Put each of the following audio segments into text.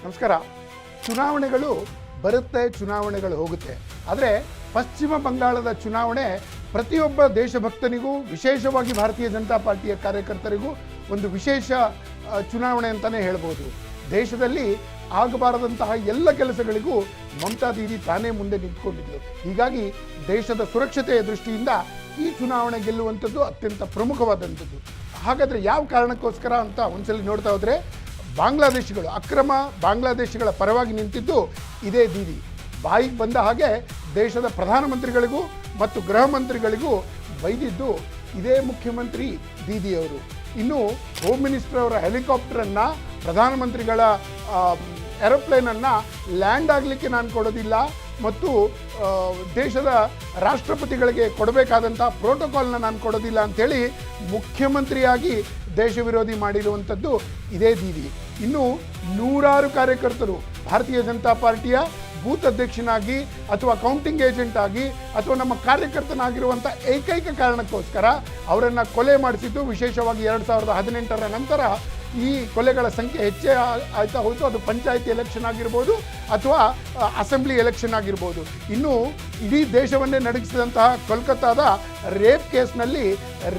ನಮಸ್ಕಾರ. ಚುನಾವಣೆಗಳು ಬರುತ್ತೆ, ಚುನಾವಣೆಗಳು ಹೋಗುತ್ತೆ. ಆದರೆ ಪಶ್ಚಿಮ ಬಂಗಾಳದ ಚುನಾವಣೆ ಪ್ರತಿಯೊಬ್ಬ ದೇಶಭಕ್ತನಿಗೂ, ವಿಶೇಷವಾಗಿ ಭಾರತೀಯ ಜನತಾ ಪಾರ್ಟಿಯ ಕಾರ್ಯಕರ್ತರಿಗೂ ಒಂದು ವಿಶೇಷ ಚುನಾವಣೆ ಅಂತಲೇ ಹೇಳ್ಬೋದು. ದೇಶದಲ್ಲಿ ಆಗಬಾರದಂತಹ ಎಲ್ಲ ಕೆಲಸಗಳಿಗೂ ಮಮತಾ ದೀದಿ ತಾನೇ ಮುಂದೆ ನಿಂತ್ಕೊಂಡಿದ್ದರು. ಹೀಗಾಗಿ ದೇಶದ ಸುರಕ್ಷತೆಯ ದೃಷ್ಟಿಯಿಂದ ಈ ಚುನಾವಣೆ ಗೆಲ್ಲುವಂಥದ್ದು ಅತ್ಯಂತ ಪ್ರಮುಖವಾದಂಥದ್ದು. ಹಾಗಾದರೆ ಯಾವ ಕಾರಣಕ್ಕೋಸ್ಕರ ಅಂತ ಒಂದ್ಸಲಿ ನೋಡ್ತಾ ಹೋದರೆ, ಬಾಂಗ್ಲಾದೇಶಿಗಳು, ಅಕ್ರಮ ಬಾಂಗ್ಲಾದೇಶಿಗಳ ಪರವಾಗಿ ನಿಂತಿದ್ದು ಇದೇ ದೀದಿ. ಬಾಯಿಗೆ ಬಂದ ಹಾಗೆ ದೇಶದ ಪ್ರಧಾನಮಂತ್ರಿಗಳಿಗೂ ಮತ್ತು ಗೃಹ ಮಂತ್ರಿಗಳಿಗೂ ಬೈದಿದ್ದು ಇದೇ ಮುಖ್ಯಮಂತ್ರಿ ದೀದಿಯವರು. ಇನ್ನು ಹೋಮ್ ಮಿನಿಸ್ಟರ್ ಅವರ ಹೆಲಿಕಾಪ್ಟರನ್ನು, ಪ್ರಧಾನಮಂತ್ರಿಗಳ ಏರೋಪ್ಲೇನನ್ನು ಲ್ಯಾಂಡ್ ಆಗಲಿಕ್ಕೆ ನಾನು ಕೊಡೋದಿಲ್ಲ ಮತ್ತು ದೇಶದ ರಾಷ್ಟ್ರಪತಿಗಳಿಗೆ ಕೊಡಬೇಕಾದಂಥ ಪ್ರೋಟೋಕಾಲ್ನ ನಾನು ಕೊಡೋದಿಲ್ಲ ಅಂಥೇಳಿ ಮುಖ್ಯಮಂತ್ರಿಯಾಗಿ ದೇಶ ವಿರೋಧಿ ಮಾಡಿರುವಂಥದ್ದು ಇದೇ ದೀದಿ. ಇನ್ನು ನೂರಾರು ಕಾರ್ಯಕರ್ತರು ಭಾರತೀಯ ಜನತಾ ಪಾರ್ಟಿಯ ಬೂತ್ ಅಧ್ಯಕ್ಷನಾಗಿ ಅಥವಾ ಕೌಂಟಿಂಗ್ ಏಜೆಂಟ್ ಆಗಿ ಅಥವಾ ನಮ್ಮ ಕಾರ್ಯಕರ್ತನಾಗಿರುವಂಥ ಏಕೈಕ ಕಾರಣಕ್ಕೋಸ್ಕರ ಅವರನ್ನು ಕೊಲೆ ಮಾಡಿಸಿದ್ದು, ವಿಶೇಷವಾಗಿ 2018 ನಂತರ ಈ ಕೊಲೆಗಳ ಸಂಖ್ಯೆ ಹೆಚ್ಚೇ ಆಯ್ತಾ ಹೋಯಿತು. ಅದು ಪಂಚಾಯತಿ ಎಲೆಕ್ಷನ್ ಆಗಿರ್ಬೋದು ಅಥವಾ ಅಸೆಂಬ್ಲಿ ಎಲೆಕ್ಷನ್ ಆಗಿರ್ಬೋದು. ಇನ್ನು ಇಡೀ ದೇಶವನ್ನೇ ನಡುಗಿಸಿದಂತಹ ಕೋಲ್ಕತ್ತಾದ ರೇಪ್ ಕೇಸ್ನಲ್ಲಿ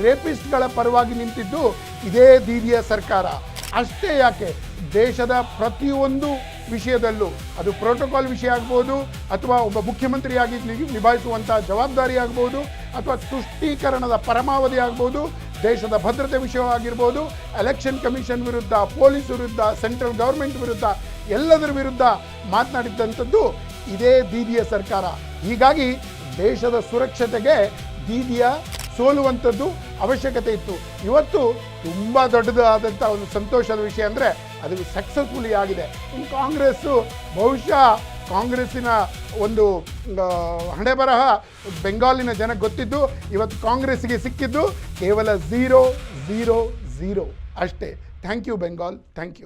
ರೇಪಿಸ್ಟ್ಗಳ ಪರವಾಗಿ ನಿಂತಿದ್ದು ಇದೇ ದೀದಿಯ ಸರ್ಕಾರ. ಅಷ್ಟೇ ಯಾಕೆ, ದೇಶದ ಪ್ರತಿಯೊಂದು ವಿಷಯದಲ್ಲೂ, ಅದು ಪ್ರೋಟೋಕಾಲ್ ವಿಷಯ ಆಗ್ಬೋದು, ಅಥವಾ ಒಬ್ಬ ಮುಖ್ಯಮಂತ್ರಿಯಾಗಿ ನಿಭಾಯಿಸುವಂಥ ಜವಾಬ್ದಾರಿ ಆಗ್ಬೋದು, ಅಥವಾ ತುಷ್ಟೀಕರಣದ ಪರಮಾವಧಿ ಆಗ್ಬೋದು, ದೇಶದ ಭದ್ರತೆ ವಿಷಯವಾಗಿರ್ಬೋದು, ಎಲೆಕ್ಷನ್ ಕಮಿಷನ್ ವಿರುದ್ಧ, ಪೊಲೀಸ್ ವಿರುದ್ಧ, ಸೆಂಟ್ರಲ್ ಗೌರ್ಮೆಂಟ್ ವಿರುದ್ಧ, ಎಲ್ಲದರ ವಿರುದ್ಧ ಮಾತನಾಡಿದ್ದಂಥದ್ದು ಇದೇ ದೀದಿಯ ಸರ್ಕಾರ. ಹೀಗಾಗಿ ದೇಶದ ಸುರಕ್ಷತೆಗೆ ದೀದಿಯ ಸೋಲುವಂಥದ್ದು ಅವಶ್ಯಕತೆ ಇತ್ತು. ಇವತ್ತು ತುಂಬ ದೊಡ್ಡದಾದಂಥ ಒಂದು ಸಂತೋಷದ ವಿಷಯ ಅಂದರೆ ಅದು ಸಕ್ಸಸ್ಫುಲಿ ಆಗಿದೆ. ಇನ್ನು ಕಾಂಗ್ರೆಸ್ಸು, ಬಹುಶಃ ಕಾಂಗ್ರೆಸ್ಸಿನ ಒಂದು ಹಣೆಬರಹ ಬೆಂಗಾಲಿನ ಜನಕ್ಕೆ ಗೊತ್ತಿದ್ದು, ಇವತ್ತು ಕಾಂಗ್ರೆಸ್ಸಿಗೆ ಸಿಕ್ಕಿದ್ದು ಕೇವಲ 0-0-0 ಅಷ್ಟೇ. Thank you Bengal, thank you.